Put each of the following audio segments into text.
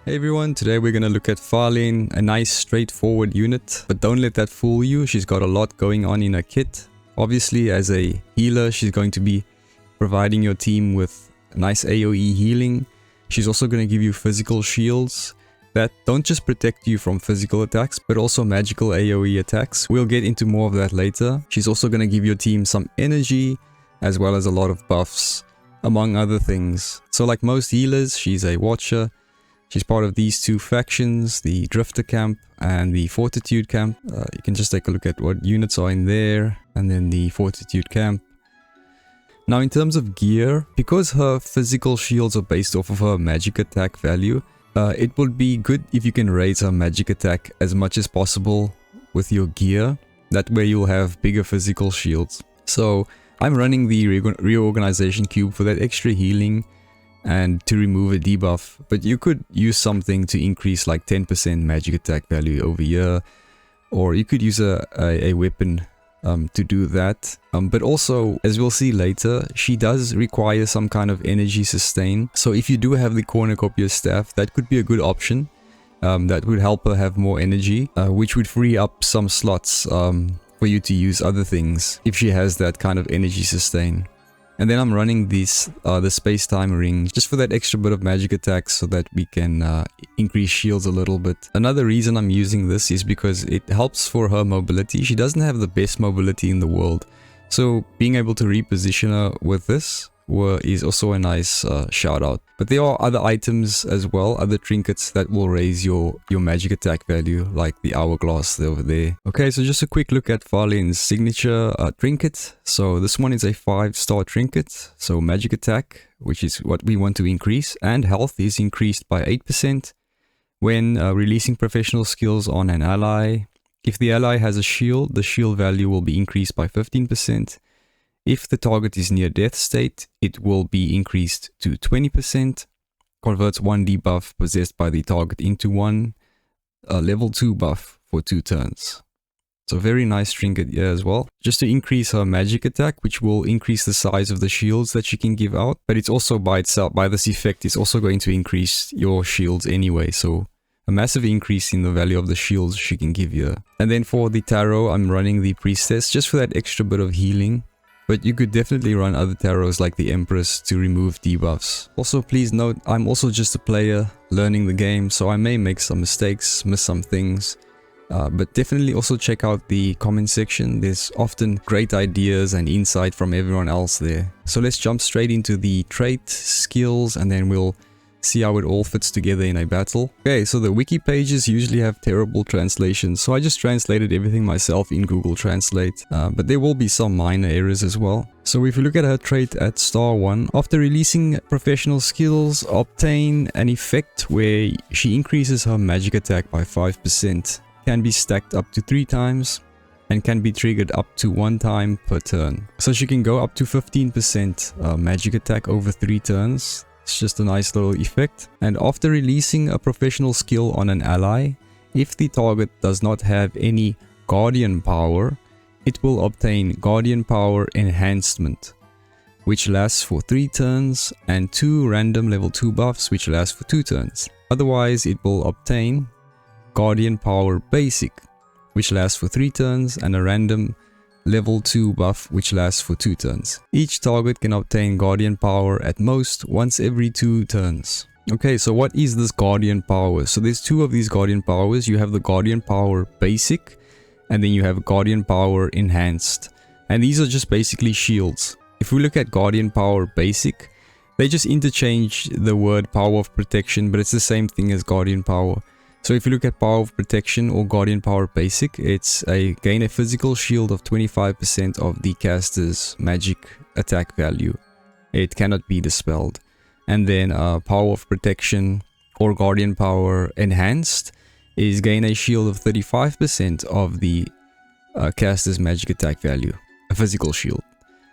Hey everyone, today we're going to look at Falin, a nice straightforward unit, but don't let that fool you. She's got a lot going on in her kit. Obviously, as a healer, she's going to be providing your team with nice AoE healing. She's also going to give you physical shields that don't just protect you from physical attacks, but also magical AoE attacks. We'll get into more of that later. She's also going to give your team some energy, as well as a lot of buffs, among other things. So like most healers, she's a watcher. She's part of these two factions, the Drifter camp and the Fortitude camp. You can just take a look at what units are in there, and then the Fortitude camp. Now in terms of gear, because her physical shields are based off of her magic attack value, it would be good if you can raise her magic attack as much as possible with your gear. That way you'll have bigger physical shields. So I'm running the reorganization cube for that extra healing and to remove a debuff, but you could use something to increase like 10% magic attack value over here, or you could use a weapon to do that. But also, as we'll see later, she does require some kind of energy sustain. So if you do have the cornucopia staff, that could be a good option. That would help her have more energy, which would free up some slots for you to use other things if she has that kind of energy sustain. And then I'm running this the space-time ring just for that extra bit of magic attack so that we can increase shields a little bit. Another reason I'm using this is because it helps for her mobility. She doesn't have the best mobility in the world, so being able to reposition her with this is also a nice shout out. But there are other items as well, other trinkets that will raise your magic attack value, like the hourglass over there. Okay, so just a quick look at Falin's signature trinket. So this one is a 5-star trinket. So magic attack, which is what we want to increase, and health is increased by 8% when releasing professional skills on an ally. If the ally has a shield, the shield value will be increased by 15%. If the target is near death state, it will be increased to 20%, converts one debuff possessed by the target into one level 2 buff for 2 turns. So very nice trinket here as well. Just to increase her magic attack, which will increase the size of the shields that she can give out, but it's also by itself, by this effect, it's also going to increase your shields anyway. So a massive increase in the value of the shields she can give you. And then for the tarot, I'm running the priestess just for that extra bit of healing. But you could definitely run other tarots like the Empress to remove debuffs. Also, please note, I'm also just a player learning the game, so I may make some mistakes, miss some things. But definitely also check out the comment section. There's often great ideas and insight from everyone else there. So let's jump straight into the trait, skills, and then we'll see how it all fits together in a battle. Okay, so the wiki pages usually have terrible translations, so I just translated everything myself in Google Translate, but there will be some minor errors as well. So if you look at her trait at star 1, after releasing professional skills, obtain an effect where she increases her magic attack by 5%, can be stacked up to 3 times, and can be triggered up to 1 time per turn. So she can go up to 15% magic attack over 3 turns. It's just a nice little effect. And after releasing a professional skill on an ally, if the target does not have any guardian power, it will obtain guardian power enhancement, which lasts for 3 turns, and 2 random level 2 buffs, which last for 2 turns. Otherwise, it will obtain guardian power basic, which lasts for 3 turns, and a random level 2 buff which lasts for 2 turns. Each target can obtain guardian power at most once every 2 turns. Okay, so what is this guardian power? So there's 2 of these guardian powers. You have the guardian power basic, and then you have guardian power enhanced, and these are just basically shields. If we look at guardian power basic, they just interchange the word power of protection, but it's the same thing as guardian power. So if you look at power of protection or guardian power basic, it's gain a physical shield of 25% of the caster's magic attack value. It cannot be dispelled. And then power of protection or guardian power enhanced is gain a shield of 35% of the caster's magic attack value, a physical shield,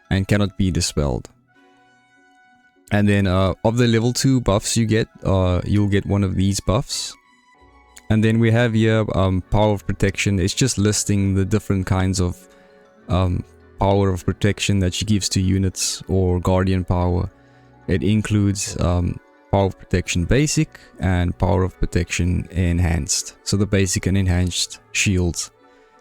and cannot be dispelled. And then of the level 2 buffs you get, you'll get one of these buffs. And then we have here power of protection. It's just listing the different kinds of power of protection that she gives to units or guardian power. It includes Power of Protection Basic and Power of Protection Enhanced. So the basic and enhanced shields.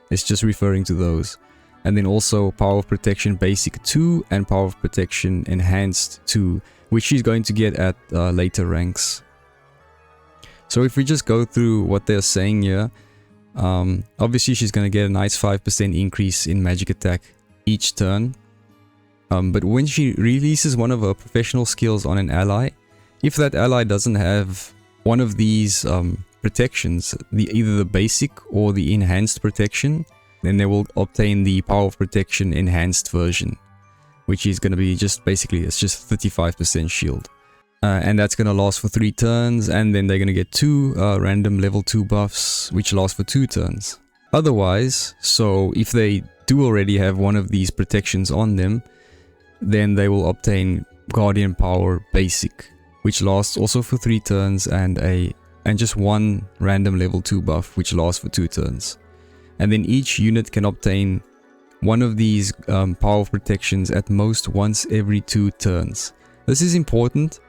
It's just referring to those. And then also Power of Protection Basic 2 and Power of Protection Enhanced 2, which she's going to get at later ranks. So if we just go through what they're saying here, obviously she's going to get a nice 5% increase in magic attack each turn. But when she releases one of her professional skills on an ally, if that ally doesn't have one of these protections, either the basic or the enhanced protection, then they will obtain the Power of Protection Enhanced version, which is going to be just basically, it's just 35% shield. And that's going to last for 3 turns, and then they're going to get 2 random level 2 buffs, which last for 2 turns. Otherwise, so if they do already have one of these protections on them, then they will obtain Guardian Power Basic, which lasts also for 3 turns, and just 1 random level 2 buff, which lasts for 2 turns. And then each unit can obtain one of these power protections at most once every 2 turns. This is important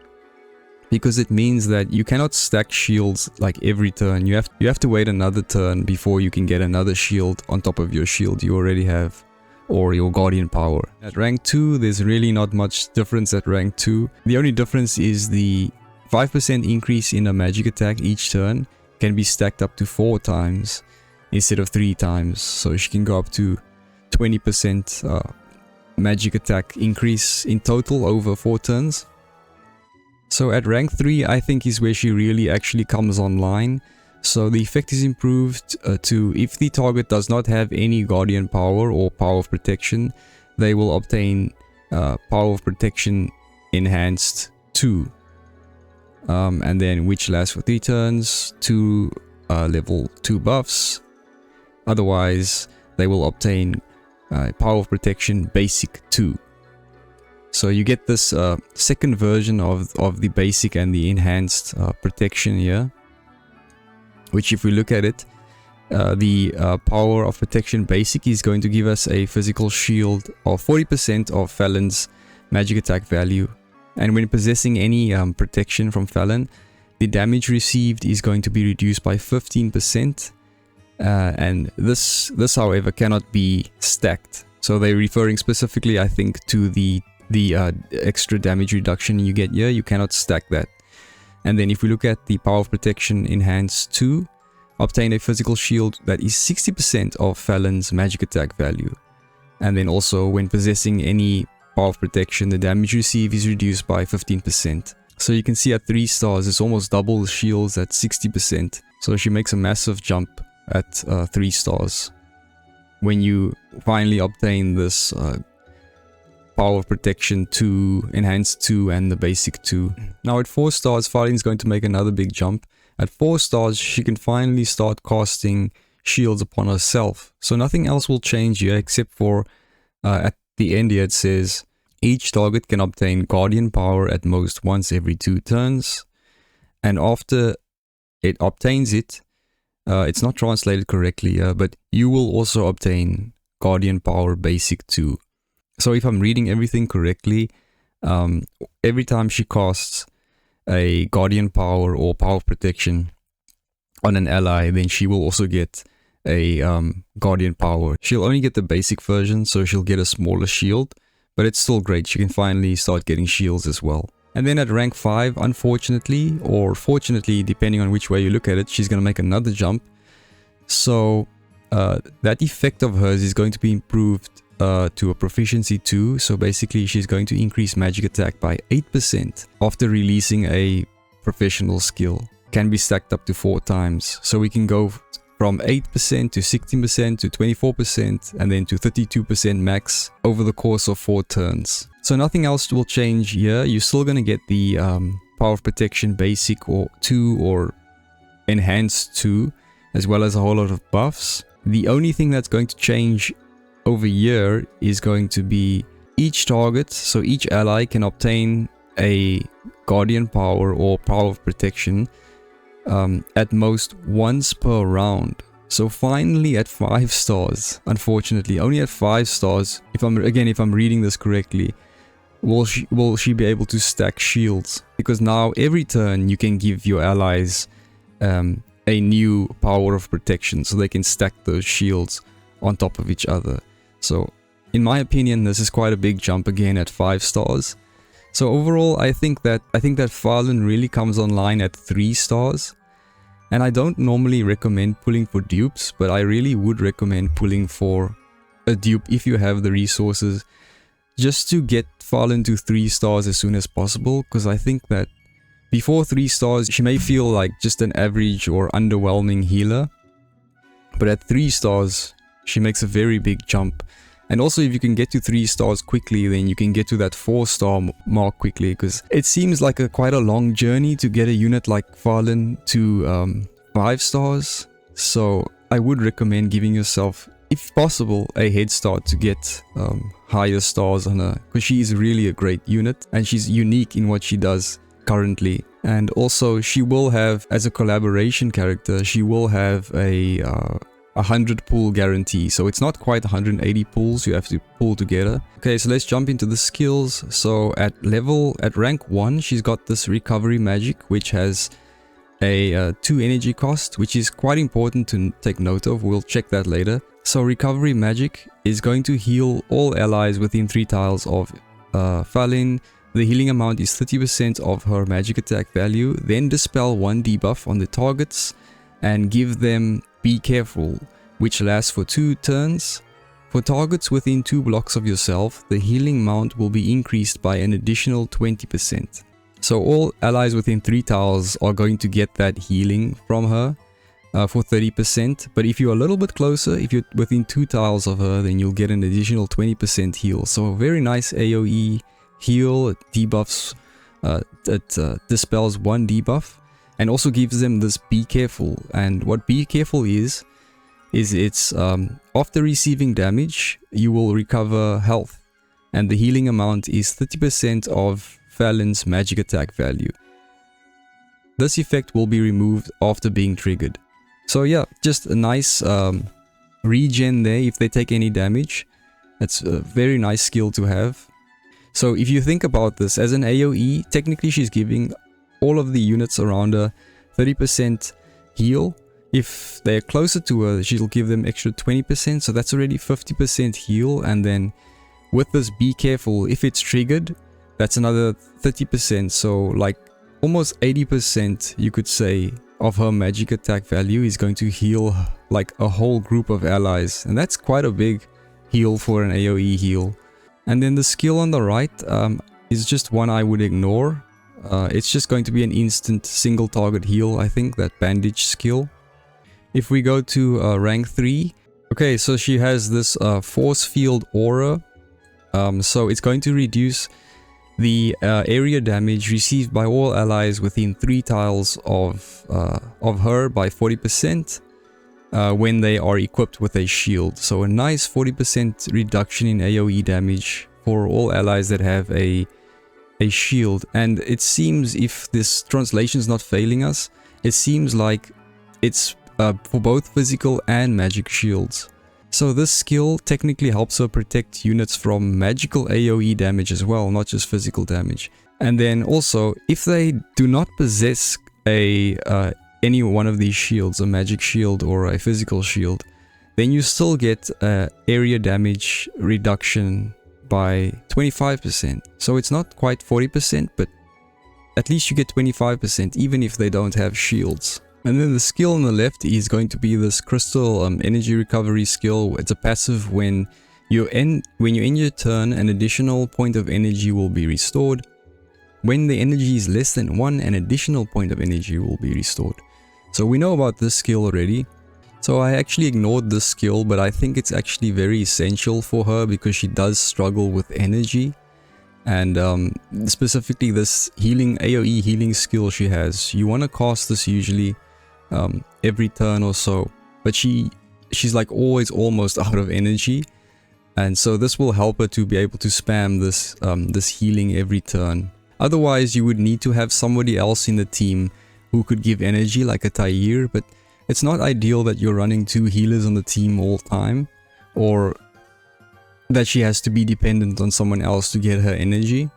because it means that you cannot stack shields like every turn. You have to wait another turn before you can get another shield on top of your shield you already have, or your Guardian Power. At rank 2, there's really not much difference at rank 2. The only difference is the 5% increase in a magic attack each turn can be stacked up to 4 times instead of 3 times. So she can go up to 20% magic attack increase in total over 4 turns. So at rank 3, I think is where she really actually comes online. So the effect is improved to if the target does not have any Guardian Power or Power of Protection, they will obtain Power of Protection Enhanced 2. And then which lasts for 3 turns, 2 level 2 buffs. Otherwise, they will obtain Power of Protection Basic 2. So you get this second version of the basic and the enhanced protection here. Which, if we look at it, the Power of Protection Basic is going to give us a physical shield of 40% of Falin's magic attack value. And when possessing any protection from Falin, the damage received is going to be reduced by 15%. And this however cannot be stacked. So they're referring specifically, I think, to the extra damage reduction you get here. You cannot stack that. And then if we look at the Power of Protection Enhanced 2, obtain a physical shield that is 60% of Falin's magic attack value. And then also when possessing any Power of Protection, the damage received is reduced by 15%. So you can see at 3 stars, it's almost double the shields at 60%. So she makes a massive jump at 3 stars when you finally obtain this Power of Protection 2, Enhanced 2 and the Basic 2. Now at 4 stars, Falin's going to make another big jump. At 4 stars, she can finally start casting shields upon herself. So nothing else will change here except for at the end here it says each target can obtain Guardian Power at most once every 2 turns. And after it obtains it, it's not translated correctly here, but you will also obtain Guardian Power Basic 2. So if I'm reading everything correctly, every time she casts a Guardian Power or Power of Protection on an ally, then she will also get a Guardian Power. She'll only get the basic version, so she'll get a smaller shield, but it's still great. She can finally start getting shields as well. And then at rank 5, unfortunately, or fortunately, depending on which way you look at it, she's going to make another jump. So that effect of hers is going to be improved to a proficiency 2. So basically she's going to increase magic attack by 8% after releasing a professional skill. Can be stacked up to 4 times. So we can go from 8% to 16% to 24% and then to 32% max over the course of 4 turns. So nothing else will change here. You're still going to get the Power of Protection Basic or 2 or Enhanced 2, as well as a whole lot of buffs. The only thing that's going to change over here is going to be each target, so each ally can obtain a Guardian Power or Power of Protection at most once per round. So finally at 5 stars, unfortunately, only at 5 stars, if I'm reading this correctly, will she be able to stack shields, because now every turn you can give your allies a new power of protection, so they can stack those shields on top of each other. So in my opinion, this is quite a big jump again at 5 stars. So overall, I think that Falin really comes online at 3 stars. And I don't normally recommend pulling for dupes, but I really would recommend pulling for a dupe if you have the resources, just to get Falin to 3 stars as soon as possible, because I think that before 3 stars she may feel like just an average or underwhelming healer, but at 3 stars she makes a very big jump. And also, if you can get to 3 stars quickly, then you can get to that 4-star mark quickly, because it seems like quite a long journey to get a unit like Falin to 5 stars. So I would recommend giving yourself, if possible, a head start to get higher stars on her, because she is really a great unit and she's unique in what she does currently. And also, she will have, as a collaboration character, she will have a 100 pull guarantee, so it's not quite 180 pulls you have to pull together. Okay, so let's jump into the skills. So at rank 1, she's got this recovery magic, which has a 2 energy cost, which is quite important to take note of. We'll check that later. So recovery magic is going to heal all allies within 3 tiles of Falin. The healing amount is 30% of her magic attack value. Then dispel 1 debuff on the targets and give them Be Careful, which lasts for 2 turns. For targets within 2 blocks of yourself, the healing amount will be increased by an additional 20%. So all allies within 3 tiles are going to get that healing from her for 30%. But if you're a little bit closer, if you're within 2 tiles of her, then you'll get an additional 20% heal. So a very nice AoE heal. It debuffs, it dispels 1 debuff. And also gives them this Be Careful. And what Be Careful is it's after receiving damage, you will recover health. And the healing amount is 30% of Falin's magic attack value. This effect will be removed after being triggered. So yeah, just a nice regen there if they take any damage. That's a very nice skill to have. So if you think about this, as an AoE, technically she's giving all of the units around her 30% heal. If they're closer to her, she'll give them extra 20%, so that's already 50% heal. And then with this Be Careful, if it's triggered, that's another 30%, so like almost 80%, you could say, of her magic attack value is going to heal like a whole group of allies, and that's quite a big heal for an AoE heal. And then the skill on the right is just one I would ignore. It's just going to be an instant single target heal, I think, that bandage skill. If we go to rank 3, okay, so she has this force field aura. So it's going to reduce the area damage received by all allies within 3 tiles of her by 40% when they are equipped with a shield. So a nice 40% reduction in AoE damage for all allies that have a shield. And it seems, if this translation is not failing us, it seems like it's for both physical and magic shields. So this skill technically helps her protect units from magical AoE damage as well, not just physical damage. And then also, if they do not possess any one of these shields, a magic shield or a physical shield, then you still get area damage reduction by 25%. So it's not quite 40%, but at least you get 25% even if they don't have shields. And then the skill on the left is going to be this crystal energy recovery skill. It's a passive. When you end your turn, an additional point of energy will be restored. When the energy is less than 1, an additional point of energy will be restored. So we know about this skill already. So I actually ignored this skill, but I think it's actually very essential for her because she does struggle with energy. And specifically this healing, AoE healing skill she has. You want to cast this usually every turn or so, but she's like always almost out of energy, and so this will help her to be able to spam this this healing every turn. Otherwise you would need to have somebody else in the team who could give energy, like a Tyr, but it's not ideal that you're running 2 healers on the team all time, or that she has to be dependent on someone else to get her energy.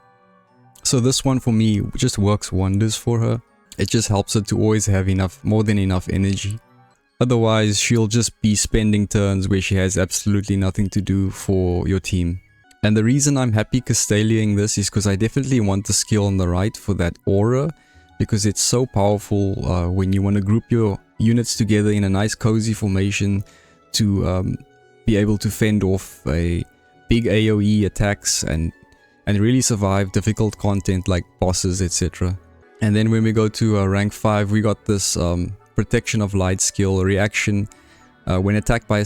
So this one for me just works wonders for her. It just helps her to always have more than enough energy. Otherwise, she'll just be spending turns where she has absolutely nothing to do for your team. And the reason I'm happy Castaliaing this is because I definitely want the skill on the right for that aura, because it's so powerful when you want to group your units together in a nice cozy formation to be able to fend off a big AoE attacks and really survive difficult content like bosses, etc. And then when we go to rank 5, we got this protection of light skill reaction. When attacked by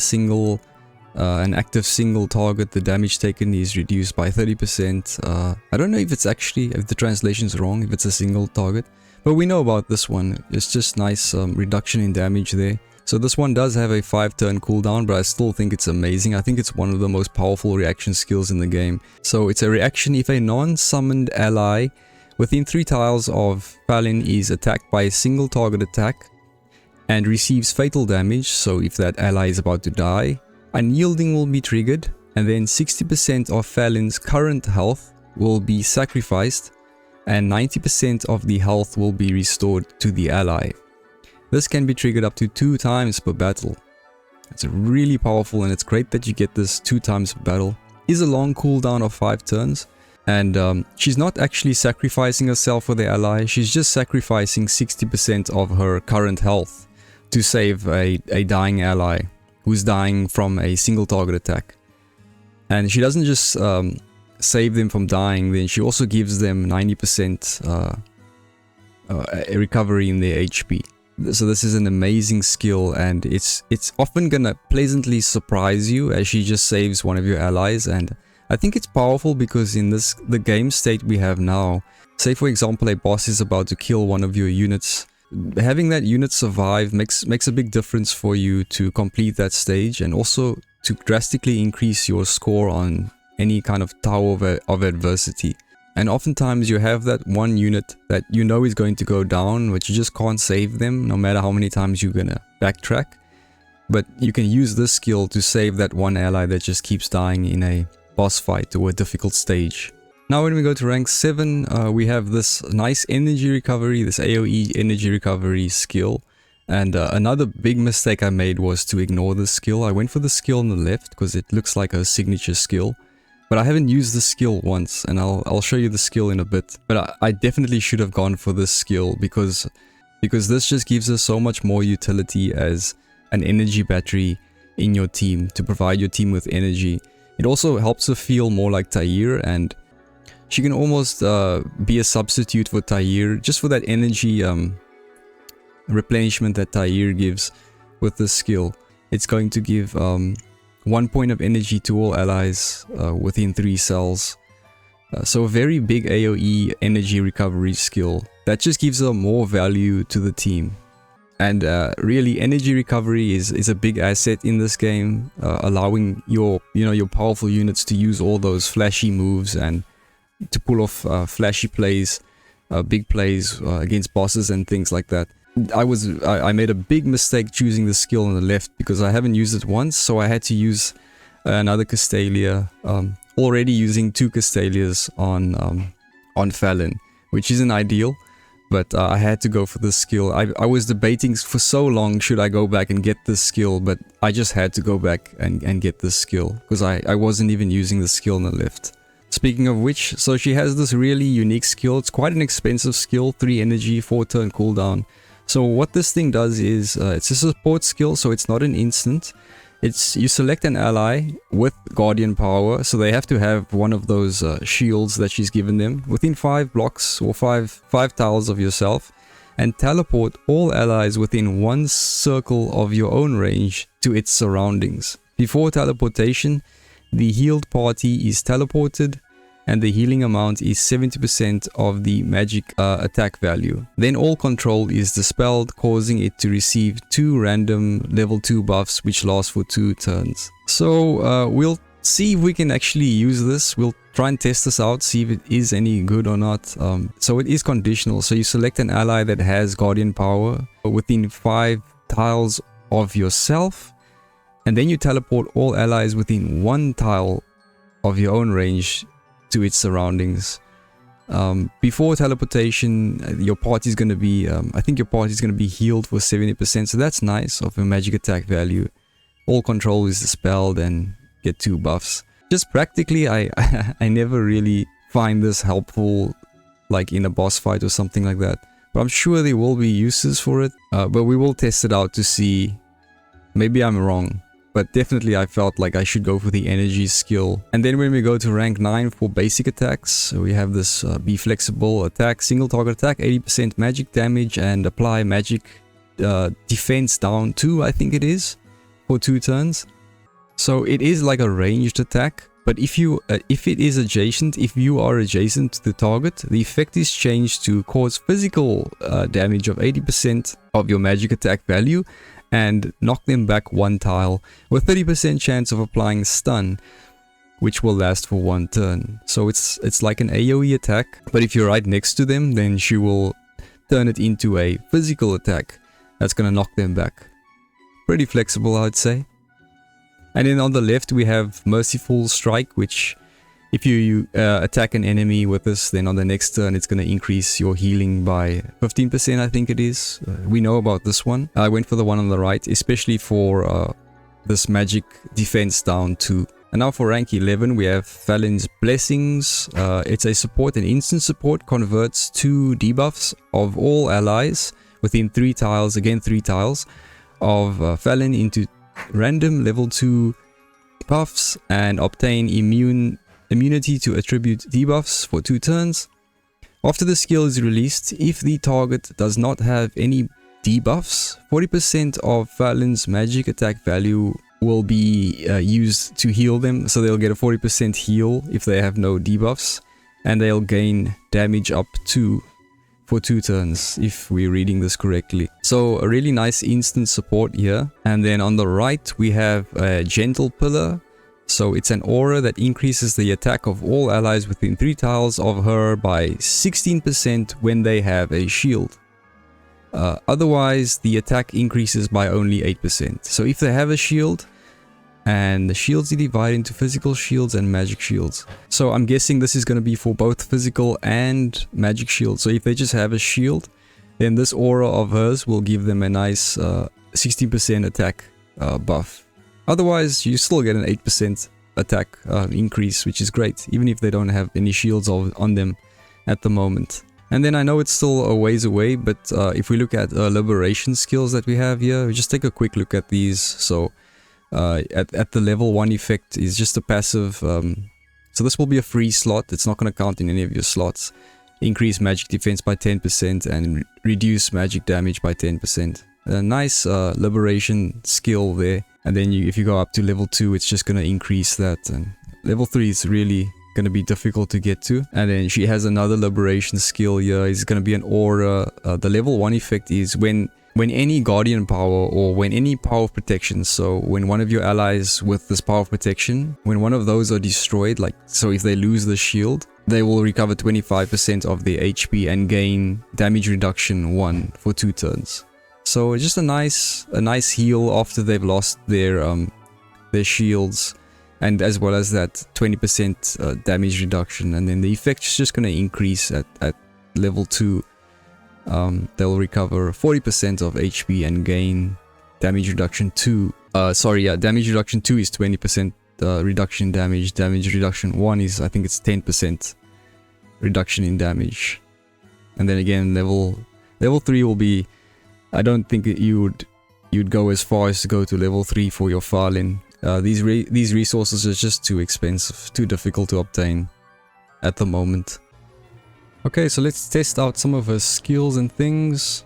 an active single target, the damage taken is reduced by 30%. I don't know if the translation is wrong, if it's a single target, but we know about this one. It's just nice reduction in damage there. So this one does have a 5-turn cooldown, but I still think it's amazing. I think it's one of the most powerful reaction skills in the game. So it's a reaction if a non-summoned ally within 3 tiles of Falin is attacked by a single target attack and receives fatal damage. So if that ally is about to die, unyielding will be triggered, and then 60% of Falin's current health will be sacrificed and 90% of the health will be restored to the ally. This can be triggered up to 2 times per battle. It's really powerful, and it's great that you get this 2 times per battle. Is a long cooldown of 5 turns, and she's not actually sacrificing herself for the ally, she's just sacrificing 60% of her current health to save a dying ally who's dying from a single target attack. And she doesn't just save them from dying, then she also gives them 90% recovery in their HP. So this is an amazing skill, and it's often gonna pleasantly surprise you as she just saves one of your allies. And I think it's powerful because in the game state we have now, say for example a boss is about to kill one of your units, having that unit survive makes a big difference for you to complete that stage, and also to drastically increase your score on any kind of tower of adversity. And oftentimes you have that one unit that you know is going to go down, but you just can't save them no matter how many times you're gonna backtrack. But you can use this skill to save that one ally that just keeps dying in a boss fight or a difficult stage. Now when we go to rank 7, we have this nice energy recovery, this AoE energy recovery skill. And another big mistake I made was to ignore this skill. I went for the skill on the left because it looks like a signature skill. But I haven't used this skill once, and I'll show you the skill in a bit. But I definitely should have gone for this skill because this just gives us so much more utility as an energy battery in your team to provide your team with energy. It also helps her feel more like Tyr, and she can almost be a substitute for Tyr just for that energy replenishment that Tyr gives with this skill. It's going to give 1 point of energy to all allies within 3 cells. So a very big AoE energy recovery skill that just gives her more value to the team. And really, energy recovery is a big asset in this game, allowing your powerful units to use all those flashy moves and to pull off flashy plays, big plays against bosses and things like that. I made a big mistake choosing the skill on the left because I haven't used it once, so I had to use another Castalia, already using 2 Castalias on Falin, which isn't ideal, but I had to go for this skill. I was debating for so long, should I go back and get this skill, but I just had to go back and get this skill because I wasn't even using the skill on the left. Speaking of which, so she has this really unique skill. It's quite an expensive skill, 3 energy, 4 turn cooldown. So what this thing does is, it's a support skill, so it's not an instant. You select an ally with Guardian power, so they have to have one of those shields that she's given them within 5 blocks or 5 tiles of yourself, and teleport all allies within 1 circle of your own range to its surroundings. Before teleportation, the healed party is teleported, and the healing amount is 70% of the magic attack value. Then all control is dispelled, causing it to receive 2 random level 2 buffs which last for 2 turns. So we'll see if we can actually use this. We'll try and test this out, see if it is any good or not. So it is conditional, so you select an ally that has Guardian power within 5 tiles of yourself, and then you teleport all allies within 1 tile of your own range to its surroundings. Before teleportation, your party's going to be, I think your party's going to be healed for 70%, so that's nice, of a magic attack value. All control is dispelled and get 2 buffs. Just practically, I never really find this helpful, like in a boss fight or something like that. But I'm sure there will be uses for it, but we will test it out to see. Maybe I'm wrong. But definitely I felt like I should go for the energy skill. And then when we go to rank 9 for basic attacks, so we have this be flexible attack, single target attack, 80% magic damage, and apply magic defense down 2, I think it is, for 2 turns. So it is like a ranged attack, but if it is adjacent, if you are adjacent to the target, the effect is changed to cause physical damage of 80% of your magic attack value, and knock them back 1 tile with 30% chance of applying stun, which will last for 1 turn. So it's like an AoE attack, but if you're right next to them, then she will turn it into a physical attack that's gonna knock them back. Pretty flexible, I'd say. And then on the left we have Merciful Strike, which if you attack an enemy with this, then on the next turn it's going to increase your healing by 15%, I think it is. We know about this one. I went for the one on the right, especially for this magic defense down 2. And now for rank 11 we have Falin's Blessings. It's a support, an instant support, converts 2 debuffs of all allies within 3 tiles, again 3 tiles, of Falin into random level 2 buffs, and obtain immunity to attribute debuffs for 2 turns. After the skill is released, if the target does not have any debuffs, 40% of Falin's magic attack value will be used to heal them, so they'll get a 40% heal if they have no debuffs, and they'll gain damage up to for 2 turns, if we're reading this correctly. So a really nice instant support here. And then on the right we have a Gentle Pillar. So it's an aura that increases the attack of all allies within 3 tiles of her by 16% when they have a shield. Otherwise the attack increases by only 8%. So if they have a shield, and the shields are divided into physical shields and magic shields. So I'm guessing this is going to be for both physical and magic shields. So if they just have a shield, then this aura of hers will give them a nice 16% attack buff. Otherwise, you still get an 8% attack increase, which is great, even if they don't have any shields on them at the moment. And then I know it's still a ways away, but if we look at liberation skills that we have here, we just take a quick look at these. So at the level 1 effect is just a passive, so this will be a free slot. It's not going to count in any of your slots. Increase magic defense by 10% and reduce magic damage by 10%. A nice liberation skill there. And then if you go up to level 2, it's just going to increase that. And level 3 is really going to be difficult to get to. And then she has another liberation skill here. It's going to be an aura. The level 1 effect is when any guardian power or when any power of protection, so when one of your allies with this power of protection, when one of those are destroyed, like so if they lose the shield, they will recover 25% of their HP and gain damage reduction 1 for 2 turns. So just a nice heal after they've lost their shields, and as well as that 20% damage reduction. And then the effect is just going to increase at level 2. They'll recover 40% of HP and gain damage reduction 2. Damage reduction 2 is 20% reduction in damage. Damage reduction 1 is, I think it's 10% reduction in damage. And then again, level 3 will be, I don't think you'd go as far as to go to level 3 for your Falin. These resources are just too expensive, too difficult to obtain at the moment. Okay, so let's test out some of her skills and things.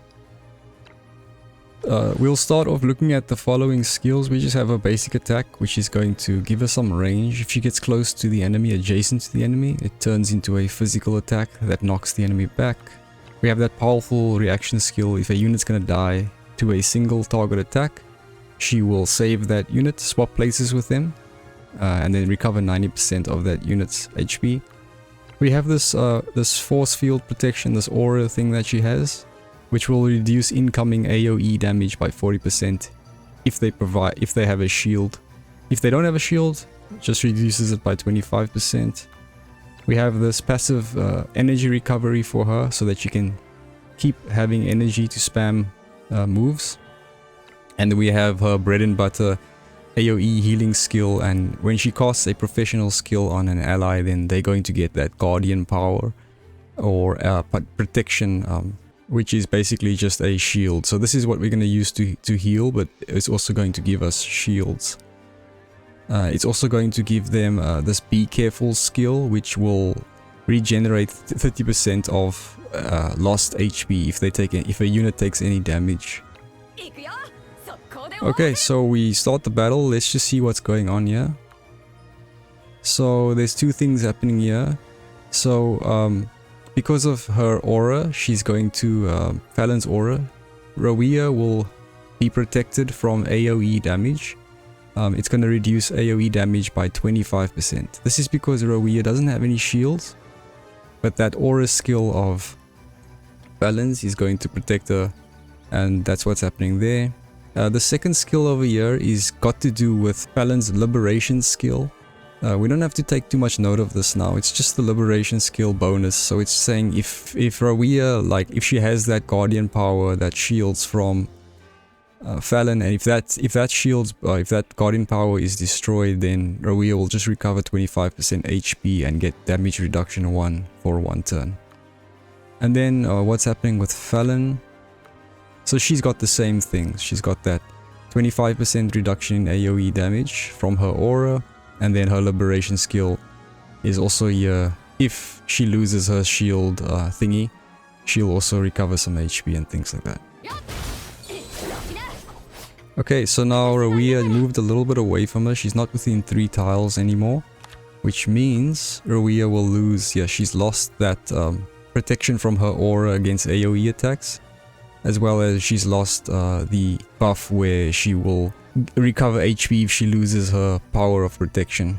We'll start off looking at the following skills. We just have a basic attack, which is going to give her some range. If she gets close to the enemy, adjacent to the enemy, it turns into a physical attack that knocks the enemy back. We have that powerful reaction skill. If a unit's gonna die to a single target attack, she will save that unit, swap places with them, and then recover 90% of that unit's HP. We have this force field protection, this aura thing that she has, which will reduce incoming AoE damage by 40% if they have a shield. If they don't have a shield, just reduces it by 25%. We have this passive energy recovery for her so that she can keep having energy to spam moves. And we have her bread and butter AoE healing skill, and when she casts a professional skill on an ally, then they're going to get that guardian power or protection, which is basically just a shield. So this is what we're going to use to heal, but it's also going to give us shields. It's also going to give them this Be Careful skill, which will regenerate 30% of lost HP if a unit takes any damage. Okay, so we start the battle. Let's just see what's going on here. So there's two things happening here. So because of her aura, she's going to Falin's aura. Rowia will be protected from AoE damage. It's going to reduce AoE damage by 25%. This is because Rowia doesn't have any shields, but that aura skill of Falin's is going to protect her, and that's what's happening there. The second skill over here is got to do with Falin's liberation skill. We don't have to take too much note of this now. It's just the liberation skill bonus. So it's saying if Rowia, like if she has that guardian power that shields from Falin, and if that guardian power is destroyed, then Rowia will just recover 25% HP and get damage reduction 1 for 1 turn. And then what's happening with Falin? So she's got the same thing. She's got that 25% reduction in AoE damage from her aura, and then her liberation skill is also here. If she loses her shield thingy, she'll also recover some HP and things like that. Okay, so now Rowia moved a little bit away from her. She's not within 3 tiles anymore, which means Rowia will lose. Yeah, she's lost that protection from her aura against AoE attacks, as well as she's lost the buff where she will recover HP if she loses her power of protection.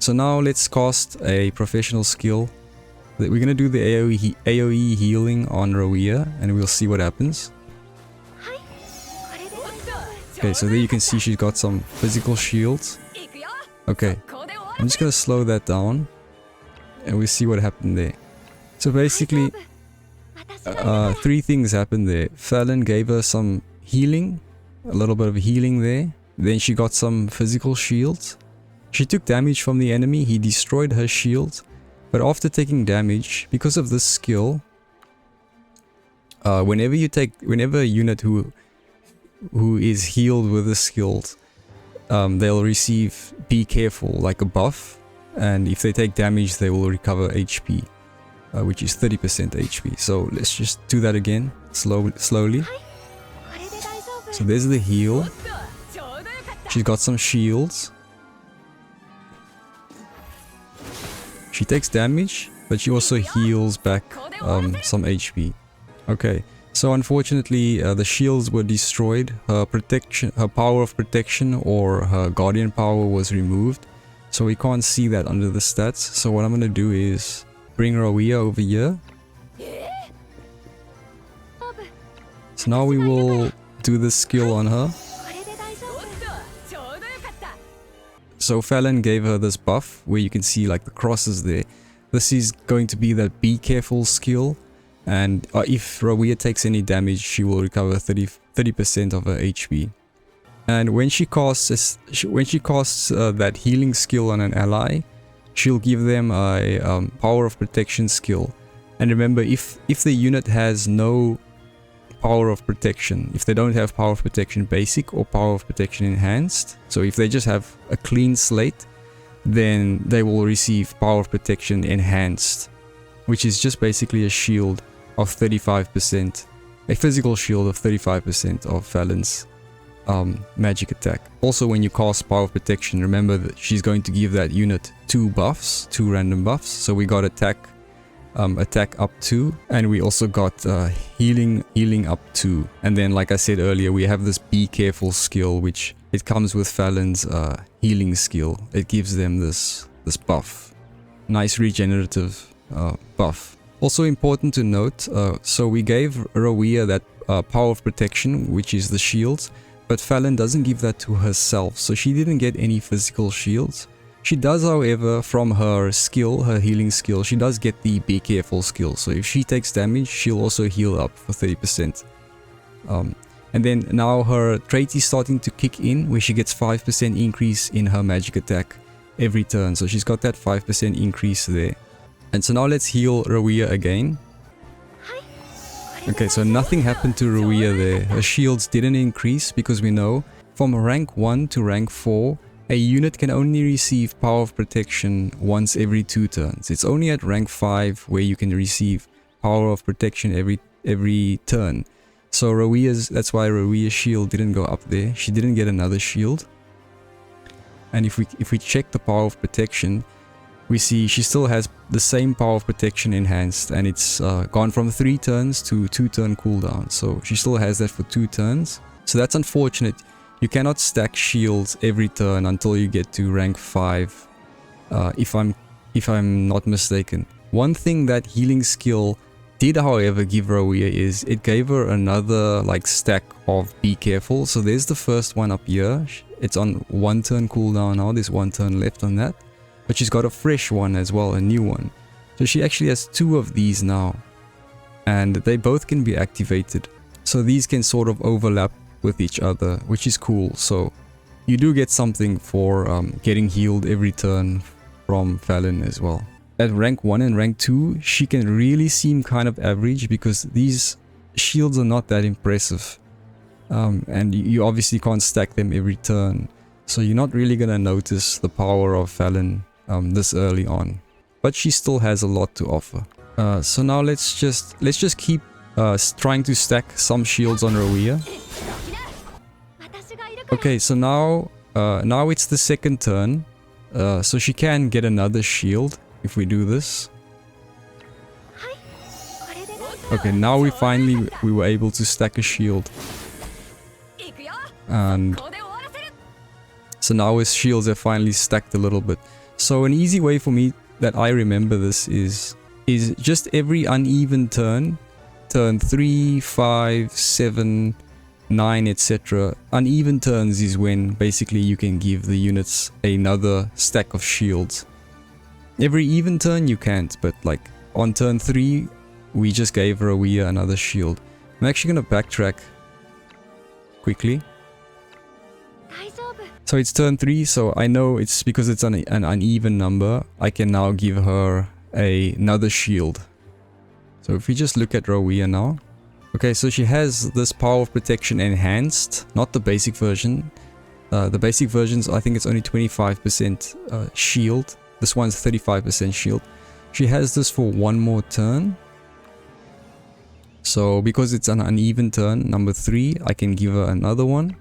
So now let's cast a professional skill. We're going to do the AoE healing on Rowia, and we'll see what happens. Okay, so there you can see she's got some physical shields. Okay, I'm just going to slow that down, and we'll see what happened there. So basically, 3 things happened there. Falin gave her some healing, a little bit of healing there. Then she got some physical shields. She took damage from the enemy. He destroyed her shield. But after taking damage, because of this skill, whenever a unit who is healed with the skills, they'll receive Be Careful, like a buff. And if they take damage, they will recover HP. Which is 30% HP. So let's just do that again, slowly. So there's the heal. She's got some shields. She takes damage, but she also heals back some HP. Okay, so unfortunately the shields were destroyed. Her power of protection or her guardian power was removed. So we can't see that under the stats. So what I'm gonna do is bring Rowia over here. So now we will do this skill on her. So Falin gave her this buff where you can see like the crosses there. This is going to be that Be Careful skill, and if Rowia takes any damage, she will recover 30% of her HP. And when she casts that healing skill on an ally, she'll give them a power of protection skill. And remember, if the unit has no power of protection, if they don't have power of protection basic or power of protection enhanced, so if they just have a clean slate, then they will receive power of protection enhanced, which is just basically a shield of 35%, a physical shield of 35% of Falin's magic attack. Also, when you cast power of protection, remember that she's going to give that unit 2 buffs, 2 random buffs. So we got attack up 2, and we also got healing up 2. And then, like I said earlier, we have this Be Careful skill, which it comes with Falin's healing skill. It gives them this buff, nice regenerative buff. Also important to note, so we gave Rowia that power of protection, which is the shields. But Falin doesn't give that to herself, so she didn't get any physical shields. She does, however, from her skill, her healing skill, she does get the Be Careful skill. So if she takes damage, she'll also heal up for 30%. And then now her trait is starting to kick in, where she gets 5% increase in her magic attack every turn. So she's got that 5% increase there. And so now let's heal Rowea again. Okay, so nothing happened to Rowea there. Her shields didn't increase because we know from rank 1 to rank 4, a unit can only receive Power of Protection once every 2 turns. It's only at rank 5 where you can receive Power of Protection every turn. So that's why Rowea's shield didn't go up there. She didn't get another shield. And if we check the Power of Protection, we see she still has the same Power of Protection enhanced, and it's gone from 3 turns to 2 turn cooldown. So she still has that for 2 turns. So that's unfortunate. You cannot stack shields every turn until you get to rank 5, if I'm not mistaken. One thing that healing skill did, however, give Rowea is it gave her another like stack of Be Careful. So there's the first one up here. It's on 1 turn cooldown now. There's 1 turn left on that. But she's got a fresh one as well, a new one. So she actually has 2 of these now. And they both can be activated. So these can sort of overlap with each other, which is cool. So you do get something for getting healed every turn from Falin as well. At rank 1 and rank 2, she can really seem kind of average because these shields are not that impressive. And you obviously can't stack them every turn. So you're not really gonna notice the power of Falin this early on. But she still has a lot to offer. So now let's just keep trying to stack some shields on Rowea. Okay, so now it's the second turn. So she can get another shield if we do this. Okay, now we were able to stack a shield. And so now his shields are finally stacked a little bit. So an easy way for me that I remember this is just every uneven turn 3, 5, 7, 9, etc. Uneven turns is when basically you can give the units another stack of shields. Every even turn you can't, but like on turn 3 we just gave Rowea another shield. I'm actually gonna backtrack quickly. So it's turn 3, so I know it's because it's an uneven number, I can now give her another shield. So if we just look at Rowea now. Okay, so she has this Power of Protection enhanced, not the basic version. The basic versions, I think it's only 25% shield. This one's 35% shield. She has this for 1 more turn. So because it's an uneven turn, number 3, I can give her another one.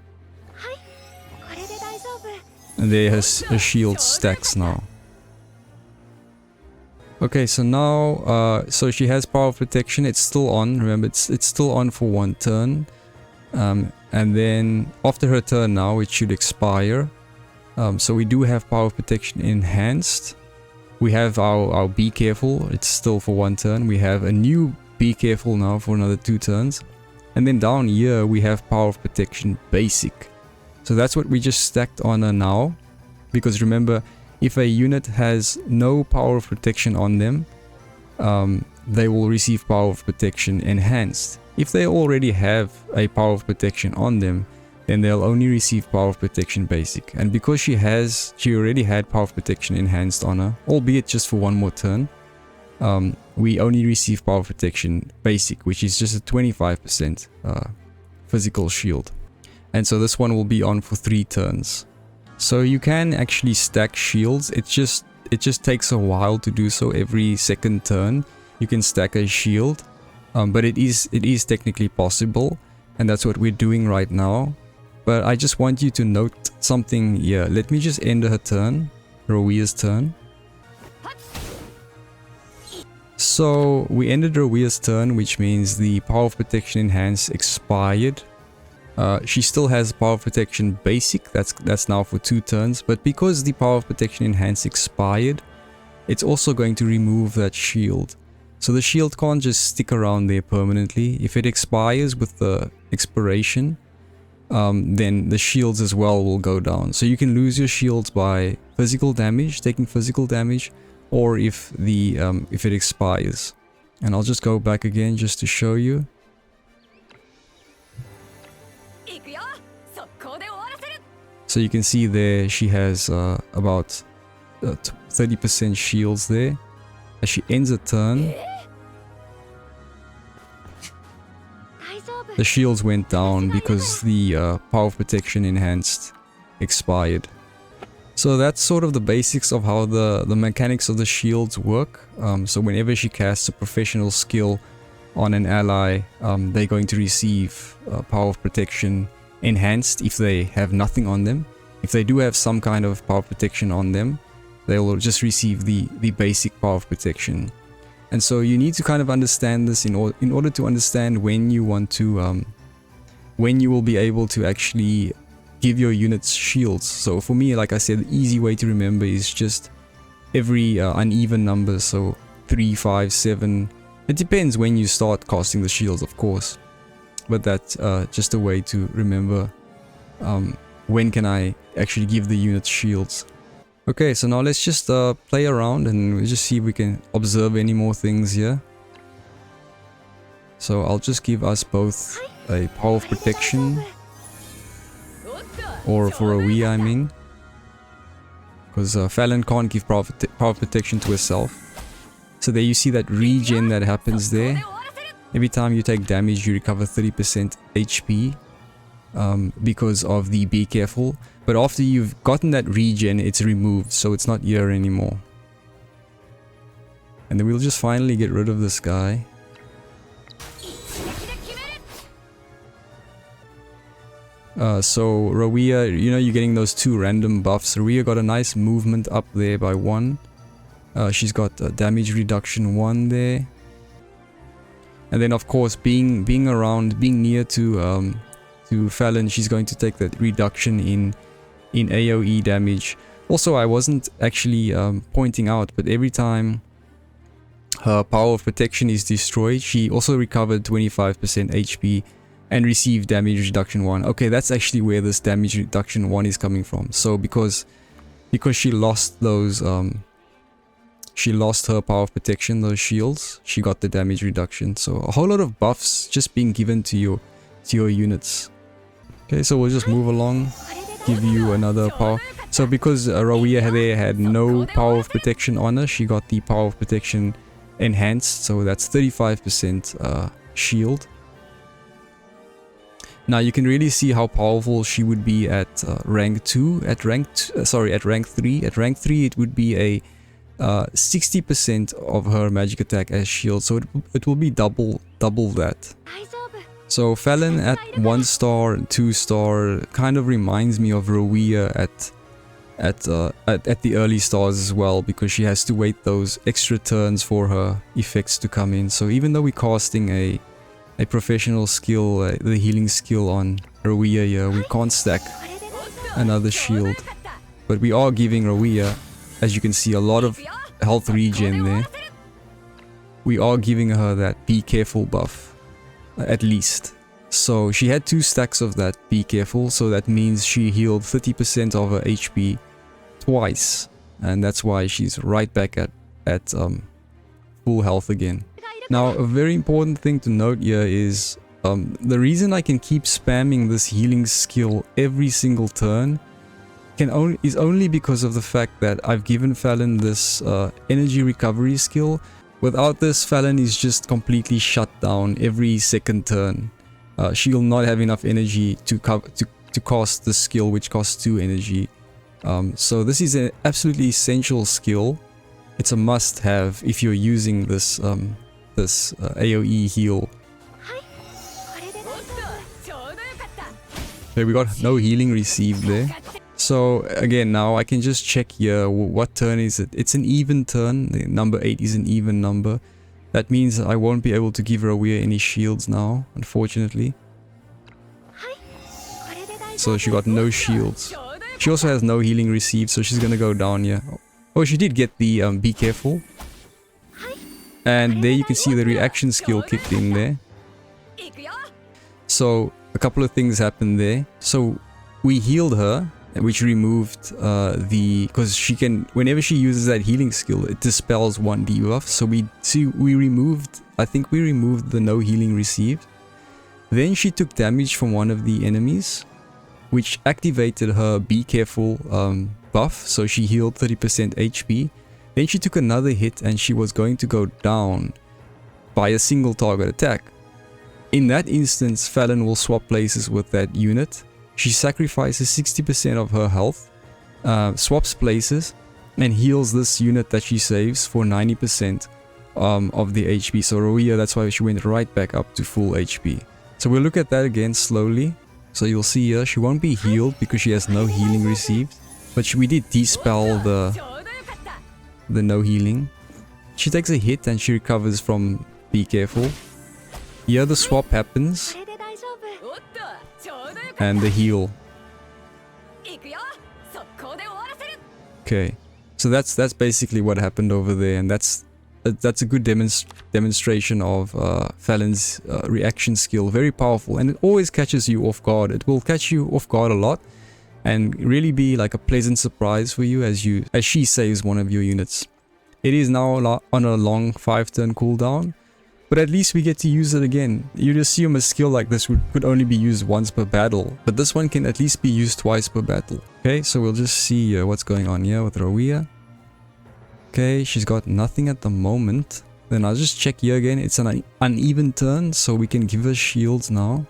And there her shield stacks now. Okay, so now, so she has Power of Protection. It's still on. Remember, it's still on for 1 turn. And then after her turn now, it should expire. So we do have Power of Protection enhanced. We have our Be Careful. It's still for 1 turn. We have a new Be Careful now for another 2 turns. And then down here, we have Power of Protection Basic. So that's what we just stacked on her now. Because remember, if a unit has no Power of Protection on them, they will receive Power of Protection Enhanced. If they already have a Power of Protection on them, then they'll only receive Power of Protection Basic. And because she already had Power of Protection Enhanced on her, albeit just for 1 more turn, we only receive Power of Protection Basic, which is just a 25% physical shield. And so this one will be on for 3 turns. So you can actually stack shields. It just takes a while to do so. Every second turn you can stack a shield, but it is technically possible, and that's what we're doing right now. But I just want you to note something here. Let me just end her turn, Rowea's turn. So we ended Rowea's turn, which means the Power of Protection Enhanced expired. She still has Power of Protection Basic, that's now for 2 turns, but because the Power of Protection Enhanced expired, it's also going to remove that shield. So the shield can't just stick around there permanently. If it expires with the expiration, then the shields as well will go down. So you can lose your shields by taking physical damage, or if it expires. And I'll just go back again just to show you. So you can see there she has about 30% shields there. As she ends a turn, the shields went down because the power of protection enhanced expired. So that's sort of the basics of how the mechanics of the shields work. So whenever she casts a professional skill on an ally, they're going to receive power of protection enhanced if they have nothing on them. If they do have some kind of power of protection on them, they will just receive the basic power of protection. And so you need to kind of understand this in order to understand when you want to when you will be able to actually give your units shields. So for me, like I said, the easy way to remember is just every uneven number, so 3, 5, 7. It depends when you start casting the shields, of course, but that's just a way to remember when can I actually give the units shields. Okay, so now let's just play around and we'll just see if we can observe any more things here. So I'll just give us both a power of protection, or for a Wii I mean, because Falin can't give power of protection to herself. So there you see that regen that happens there. Every time you take damage you recover 30% HP because of the be careful. But after you've gotten that regen, it's removed, so it's not here anymore. And then we'll just finally get rid of this guy. So Rowia, you know, you're getting those 2 random buffs. Rowia got a nice movement up there by 1. She's got damage reduction 1 there. And then of course being near to Falin, she's going to take that reduction in AoE damage. Also, I wasn't actually pointing out, but every time her power of protection is destroyed, she also recovered 25% HP and received damage reduction 1. Okay, that's actually where this damage reduction 1 is coming from. So because she lost those she lost her power of protection, those shields, she got the damage reduction. So a whole lot of buffs just being given to your units. Okay, so we'll just move along, give you another power. So because Rowia there had no power of protection on her, she got the power of protection enhanced, so that's 35% shield. Now you can really see how powerful she would be at rank 2, at rank 3. At rank 3 it would be a 60% of her magic attack as shield, so it will be double that. So Falin at 1 star and 2 star kind of reminds me of Rowia at the early stars as well, because she has to wait those extra turns for her effects to come in. So even though we're casting a professional skill, the healing skill on Rowia here, we can't stack another shield. But we are giving Rowia, as you can see, a lot of health regen there. We are giving her that be careful buff, at least. So she had 2 stacks of that be careful, so that means she healed 30% of her HP twice. And that's why she's right back at full health again. Now, a very important thing to note here is the reason I can keep spamming this healing skill every single turn is only because of the fact that I've given Falin this energy recovery skill. Without this, Falin is just completely shut down every second turn. She'll not have enough energy to cast the skill, which costs 2 energy. So this is an absolutely essential skill. It's a must-have if you're using this AoE heal. Okay, we got no healing received there. So again, now I can just check here, what turn is it? It's an even turn. The number 8 is an even number. That means I won't be able to give Rowia any shields now, unfortunately. So she got no shields. She also has no healing received, so she's gonna go down here. Oh, she did get the be careful. And there you can see the reaction skill kicked in there. So a couple of things happened there. So we healed her which removed because she can, whenever she uses that healing skill, it dispels one debuff. So we removed, I think we removed the no healing received. Then she took damage from one of the enemies, which activated her be careful buff, so she healed 30% HP. Then she took another hit and she was going to go down by a single target attack. In that instance, Falin will swap places with that unit. She sacrifices 60% of her health, swaps places, and heals this unit that she saves for 90% of the HP. So Roia, that's why she went right back up to full HP. So we'll look at that again slowly. So you'll see here, she won't be healed because she has no healing received. But we did dispel the no healing. She takes a hit and she recovers from be careful. Here the swap happens. And the heal. Okay. So that's basically what happened over there, and that's a good demonstration of Falin's reaction skill. Very powerful, and it always catches you off guard. It will catch you off guard a lot and really be like a pleasant surprise for you as she saves one of your units. It is now on a long 5-turn cooldown, but at least we get to use it again. You'd assume a skill like this could only be used once per battle, but this one can at least be used twice per battle. Okay, so we'll just see what's going on here with Roia. Okay, she's got nothing at the moment. Then I'll just check here again. It's an uneven turn, so we can give her shields now.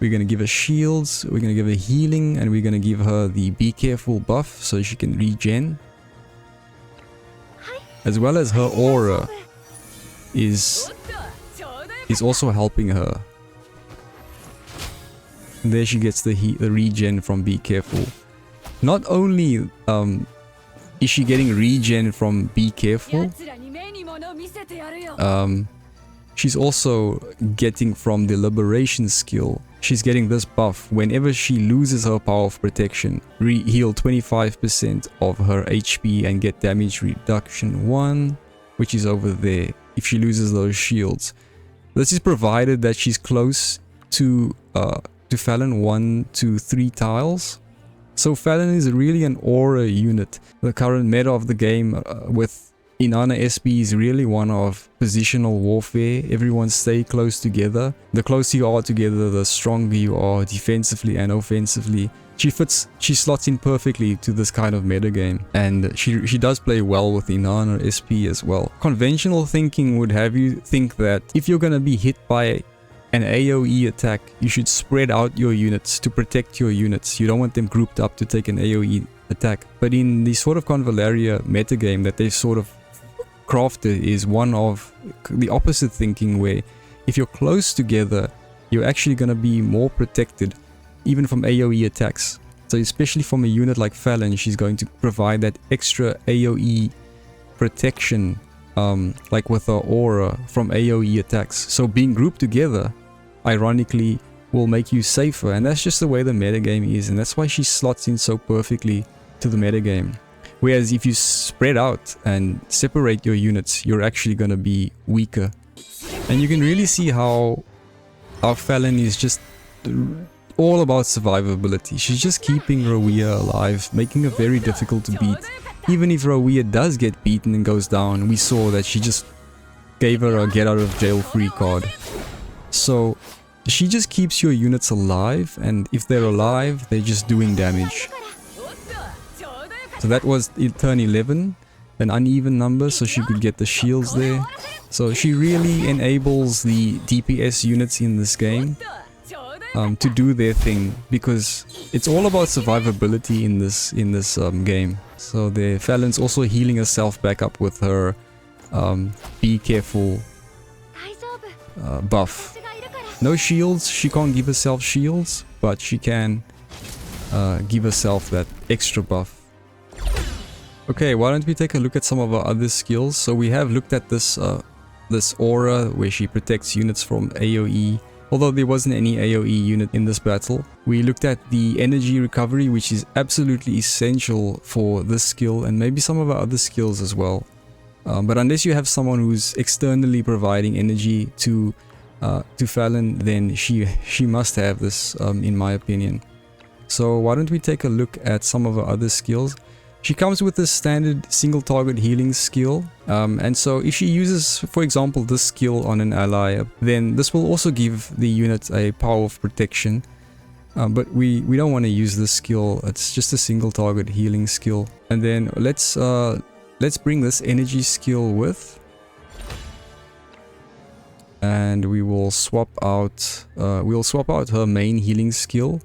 We're going to give her shields, we're going to give her healing, and we're going to give her the be careful buff so she can regen. As well as her aura is also helping her. And there she gets the regen from be careful. Not only is she getting regen from be careful, she's also getting from the liberation skill. She's getting this buff whenever she loses her power of protection. Heal 25% of her HP and get damage reduction 1, which is over there if she loses those shields. This is provided that she's close to Falin 1 to 3 tiles. So Falin is really an aura unit. The current meta of the game with Inanna SB is really one of positional warfare. Everyone stay close together. The closer you are together, the stronger you are defensively and offensively. She slots in perfectly to this kind of meta game, and she does play well with Inanna SP as well. Conventional thinking would have you think that if you're gonna be hit by an AoE attack, you should spread out your units to protect your units. You don't want them grouped up to take an AoE attack. But in the Sword of Convallaria metagame that they've sort of crafted is one of the opposite thinking, where if you're close together, you're actually going to be more protected even from AoE attacks. So especially from a unit like Falin, she's going to provide that extra AoE protection, like with her aura from AoE attacks. So being grouped together, ironically, will make you safer, and that's just the way the metagame is, and that's why she slots in so perfectly to the metagame. Whereas if you spread out and separate your units, you're actually going to be weaker. And you can really see how Falin is just all about survivability. She's just keeping Roia alive, making her very difficult to beat. Even if Roia does get beaten and goes down, we saw that she just gave her a get out of jail free card. So she just keeps your units alive, and if they're alive, they're just doing damage. So that was turn 11, an uneven number, so she could get the shields there. So she really enables the DPS units in this game to do their thing, because it's all about survivability in this game. So the Falin's also healing herself back up with her be careful buff. No shields, she can't give herself shields, but she can give herself that extra buff. Okay, why don't we take a look at some of our other skills. So we have looked at this aura where she protects units from AoE, although there wasn't any AoE unit in this battle. We looked at the energy recovery, which is absolutely essential for this skill, and maybe some of our other skills as well. But unless you have someone who's externally providing energy to Falin, then she must have this, in my opinion. So why don't we take a look at some of her other skills. She comes with this standard single target healing skill, and so if she uses, for example, this skill on an ally, then this will also give the unit a power of protection. But we don't want to use this skill. It's just a single target healing skill. And then let's bring this energy skill with, and we will swap out her main healing skill,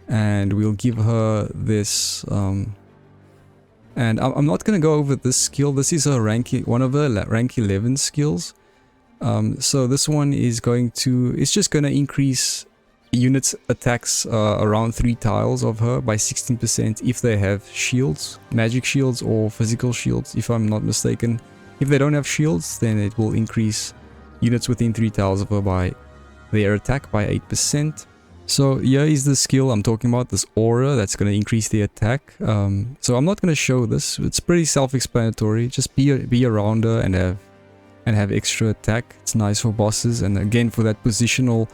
and we'll give her this. And I'm not going to go over this skill. This is her one of her rank 11 skills. So this one is it's just going to increase units attacks around 3 tiles of her by 16% if they have shields, magic shields or physical shields, if I'm not mistaken. If they don't have shields, then it will increase units within 3 tiles of her by their attack by 8%. So here is the skill I'm talking about, this aura that's going to increase the attack. So I'm not going to show this. It's pretty self-explanatory. Just be around her and have extra attack. It's nice for bosses, and again for that positional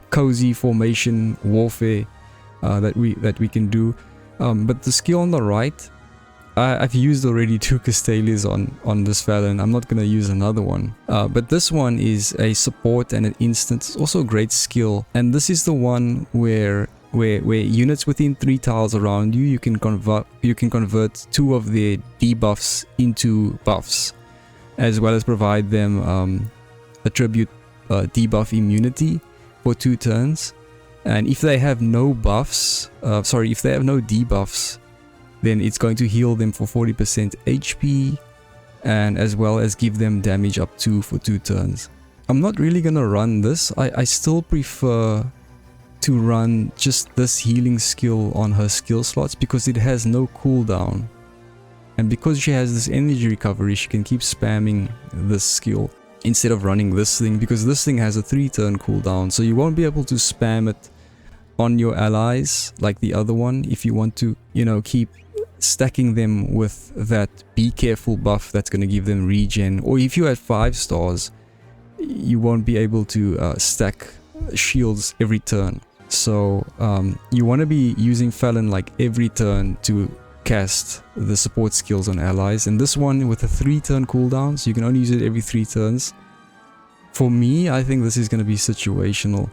cozy formation warfare that we can do. But the skill on the right, I've used already 2 Castalias on this Falin. I'm not going to use another one. But this one is a support and an instant. It's also a great skill. And this is the one where units within 3 tiles around you, you can convert 2 of their debuffs into buffs, as well as provide them attribute debuff immunity for 2 turns. And if they have no buffs, if they have no debuffs, then it's going to heal them for 40% HP, and as well as give them damage up to for 2 turns. I'm not really gonna run this. I still prefer to run just this healing skill on her skill slots because it has no cooldown. And because she has this energy recovery, she can keep spamming this skill instead of running this thing, because this thing has a 3-turn cooldown, so you won't be able to spam it on your allies like the other one if you want to, keep stacking them with that be careful buff that's going to give them regen. Or if you had 5 stars, you won't be able to stack shields every turn. So you want to be using Falin like every turn to cast the support skills on allies, and this one with a 3-turn cooldown, so you can only use it every 3 turns. For me, I think this is going to be situational,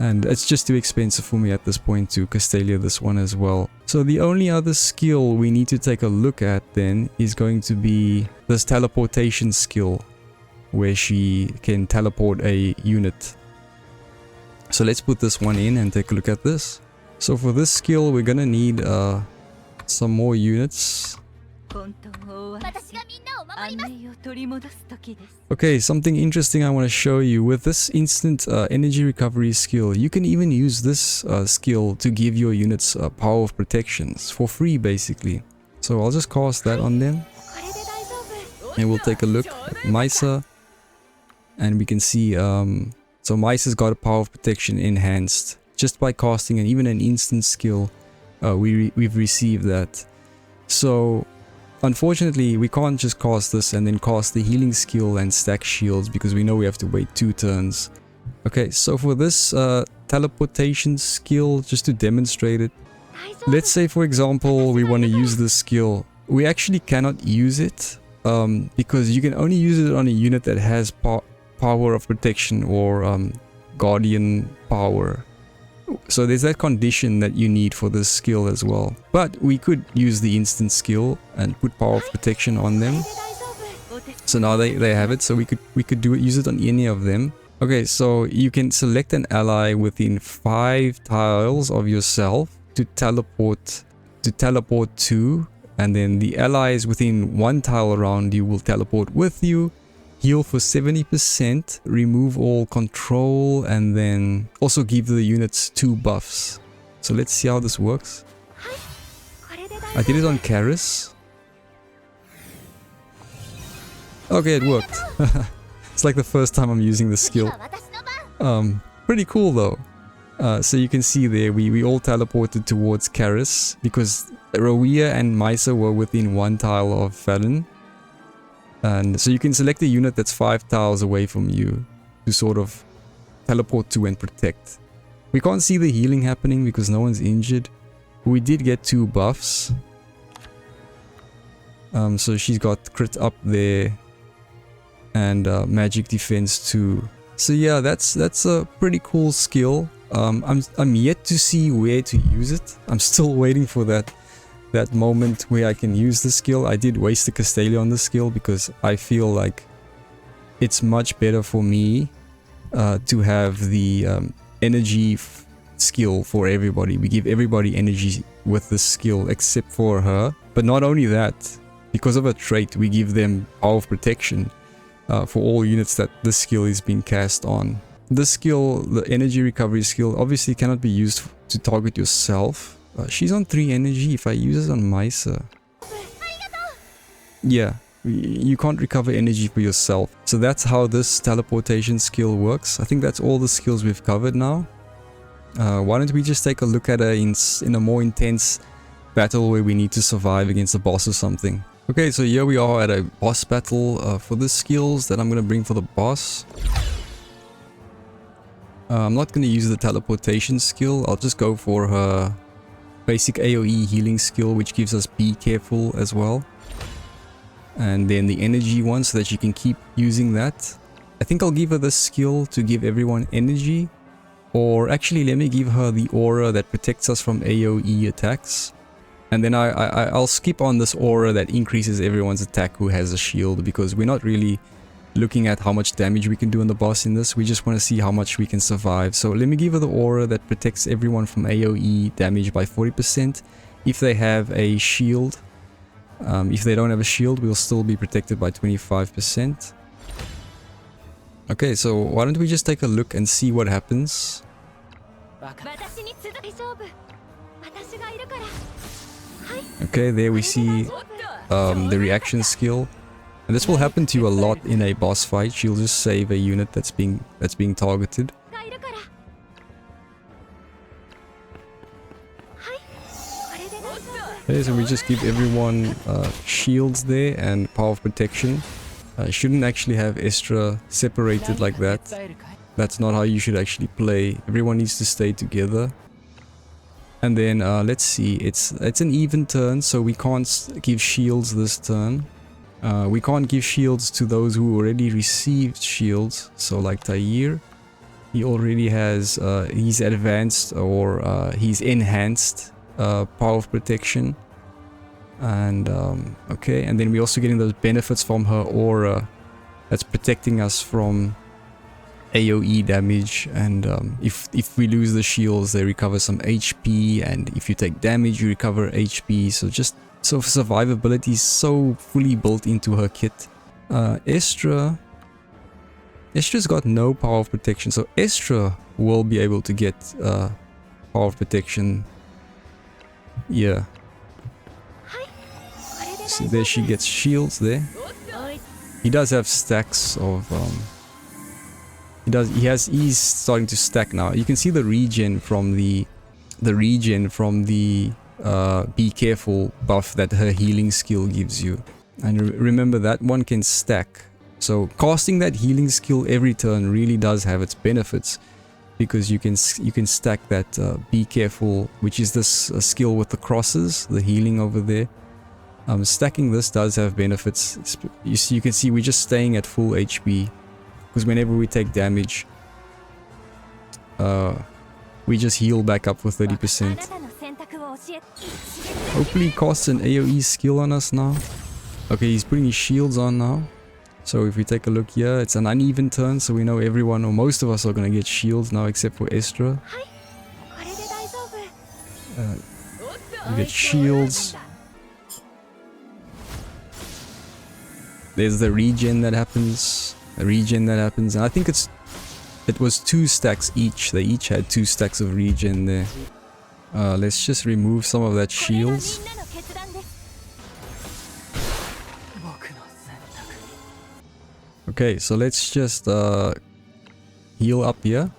and it's just too expensive for me at this point to Castalia this one as well. So the only other skill we need to take a look at then is going to be this teleportation skill, where she can teleport a unit. So let's put this one in and take a look at this. So for this skill, we're gonna need some more units. Okay, something interesting I want to show you. With this instant energy recovery skill, you can even use this skill to give your units power of protections for free, basically. So I'll just cast that on them, and we'll take a look at Misa, and we can see so Misa's got a power of protection enhanced just by casting even an instant skill. We've received that. So unfortunately, we can't just cast this and then cast the healing skill and stack shields, because we know we have to wait 2 turns. Okay, so for this teleportation skill, just to demonstrate it, let's say for example we want to use this skill. We actually cannot use it because you can only use it on a unit that has power of protection or guardian power. So there's that condition that you need for this skill as well. But we could use the instant skill and put power of protection on them. So now they have it, so we could use it on any of them. Okay, so you can select an ally within 5 tiles of yourself to teleport to, and then the allies within 1 tile around you will teleport with you. Heal for 70%, remove all control, and then also give the units 2 buffs. So let's see how this works. I did it on Karis. Okay, it worked. It's like the first time I'm using this skill. Pretty cool though. So you can see there, we all teleported towards Karis because Rowia and Misa were within 1 tile of Falin. And so you can select a unit that's 5 tiles away from you to sort of teleport to and protect. We can't see the healing happening because no one's injured. We did get 2 buffs. So she's got crit up there and magic defense too. So yeah, that's a pretty cool skill. I'm yet to see where to use it. I'm still waiting for that moment where I can use the skill. I did waste the Castalia on the skill because I feel like it's much better for me to have the energy skill for everybody. We give everybody energy with this skill except for her. But not only that, because of a trait, we give them power of protection for all units that this skill is being cast on. This skill, the energy recovery skill, obviously cannot be used to target yourself. She's on 3 energy. If I use it on Misa, yeah, you can't recover energy for yourself. So that's how this teleportation skill works. I think that's all the skills we've covered now. Why don't we just take a look at her in a more intense battle where we need to survive against a boss or something. Okay, so here we are at a boss battle for the skills that I'm going to bring for the boss. I'm not going to use the teleportation skill. I'll just go for her basic AoE healing skill, which gives us Be Careful as well. And then the energy one so that she can keep using that. I think I'll give her this skill to give everyone energy. Or actually, let me give her the aura that protects us from AoE attacks. And then I'll skip on this aura that increases everyone's attack who has a shield, because we're not really looking at how much damage we can do on the boss in this. We just want to see how much we can survive. So let me give her the aura that protects everyone from AoE damage by 40% if they have a shield. If they don't have a shield, we'll still be protected by 25%. Okay, so why don't we just take a look and see what happens. Okay, there we see the reaction skill. And this will happen to you a lot in a boss fight. She'll just save a unit that's being targeted. Okay, so we just give everyone shields there and power of protection. Shouldn't actually have Estra separated like that. That's not how you should actually play. Everyone needs to stay together. And then let's see, it's an even turn, so we can't give shields this turn. We can't give shields to those who already received shields. So like Tair, he already has he's advanced or he's enhanced power of protection. And okay, and then we're also getting those benefits from her aura that's protecting us from AoE damage. And if we lose the shields, they recover some HP, and if you take damage, you recover HP. So survivability is so fully built into her kit. Estra's got no power of protection, so Estra will be able to get power of protection. Yeah. So there she gets shields there. He does have stacks of he's starting to stack now. You can see the regen from the Be Careful buff that her healing skill gives you. And remember, that one can stack. So casting that healing skill every turn really does have its benefits, because you can stack that Be Careful, which is this skill with the crosses, the healing over there. Stacking this does have benefits. You can see we're just staying at full HP, because whenever we take damage, we just heal back up for 30%. Hopefully he casts an AoE skill on us now. Okay, he's putting his shields on now. So if we take a look here, it's an uneven turn, so we know everyone or most of us are going to get shields now except for Estra. We get shields. There's the regen that happens. And I think it was 2 stacks each. They each had 2 stacks of regen there. Let's just remove some of that shields. Okay, so let's just heal up here.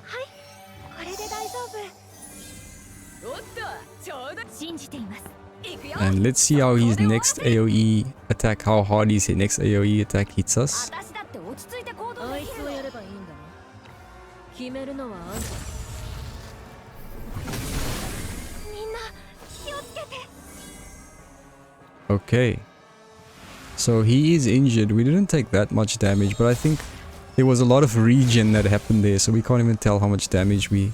And let's see how his next AoE attack, how hard his next AoE attack hits us. Okay. So he is injured. We didn't take that much damage, but I think there was a lot of regen that happened there, so we can't even tell how much damage we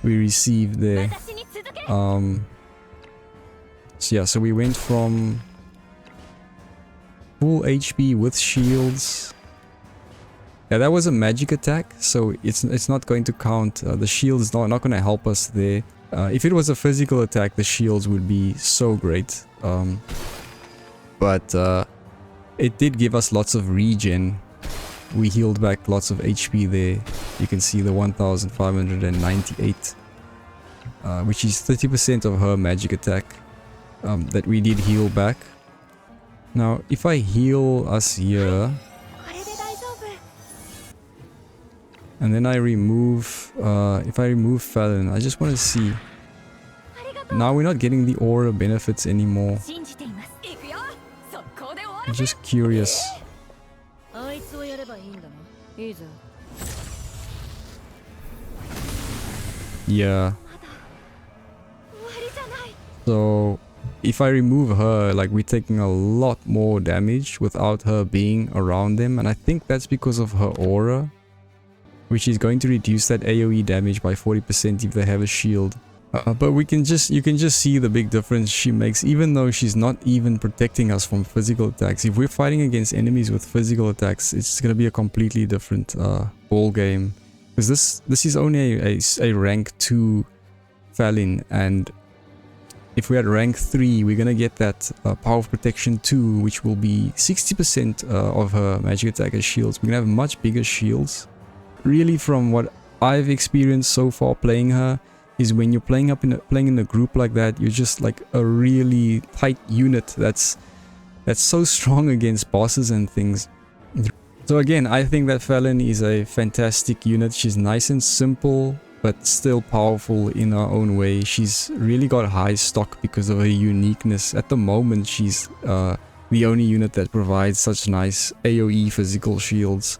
received there. So yeah, so we went from full HP with shields. Yeah, that was a magic attack, so it's not going to count. The shield is not going to help us there. If it was a physical attack, the shields would be so great. But it did give us lots of regen. We healed back lots of HP there. You can see the 1598, which is 30% of her magic attack that we did heal back. Now, if I heal us here, and then I remove, if I remove Falin, I just want to see. Now we're not getting the aura benefits anymore. I'm just curious. Yeah. So if I remove her, like, we're taking a lot more damage without her being around them, and I think that's because of her aura, which is going to reduce that AoE damage by 40% if they have a shield. But you can just see the big difference she makes, even though she's not even protecting us from physical attacks. If we're fighting against enemies with physical attacks, it's gonna be a completely different ball game. Because this is only a rank 2 Falin, and if we're at rank 3, we're gonna get that power of protection 2, which will be 60% of her magic attack as shields. We're gonna have much bigger shields. Really, from what I've experienced so far playing her, is when you're playing in a group like that, you're just like a really tight unit that's so strong against bosses and things. So again, I think that Falin is a fantastic unit. She's nice and simple, but still powerful in her own way. She's really got high stock because of her uniqueness. At the moment, she's the only unit that provides such nice AoE physical shields.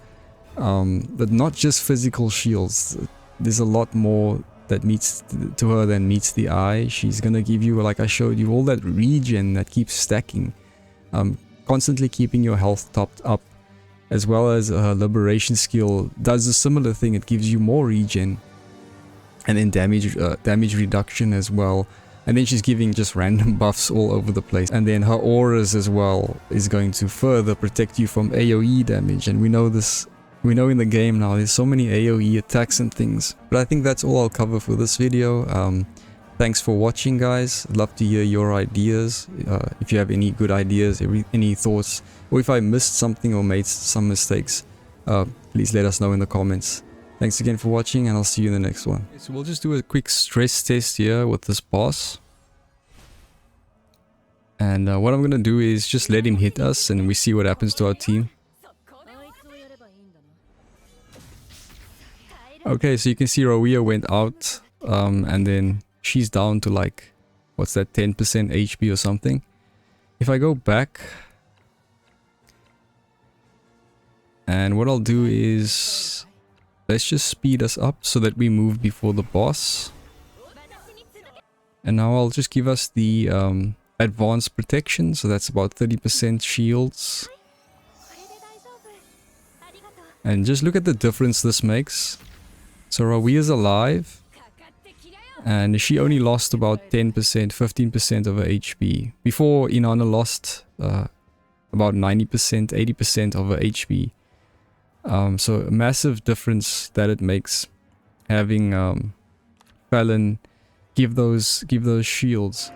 But not just physical shields. There's a lot more that meets to her than meets the eye. She's gonna give you, like I showed you, all that regen that keeps stacking, constantly keeping your health topped up, as well as her liberation skill does a similar thing. It gives you more regen, and then damage reduction as well. And then she's giving just random buffs all over the place. And then her auras as well is going to further protect you from AoE damage. And we know this. We know in the game now there's so many AoE attacks and things. But I think that's all I'll cover for this video. Thanks for watching, guys. I'd love to hear your ideas. If you have any good ideas, any thoughts, or if I missed something or made some mistakes, please let us know in the comments. Thanks again for watching, and I'll see you in the next one. So we'll just do a quick stress test here with this boss. And what I'm going to do is just let him hit us, and we see what happens to our team. Okay, so you can see Rowea went out, and then she's down to like, what's that, 10% HP or something. If I go back, and what I'll do is, let's just speed us up so that we move before the boss. And now I'll just give us the advanced protection, so that's about 30% shields. And just look at the difference this makes. So Rowea's alive, and she only lost about 10%, 15% of her HP. Before, Inanna lost about 90%, 80% of her HP. So a massive difference that it makes having Falin give those shields.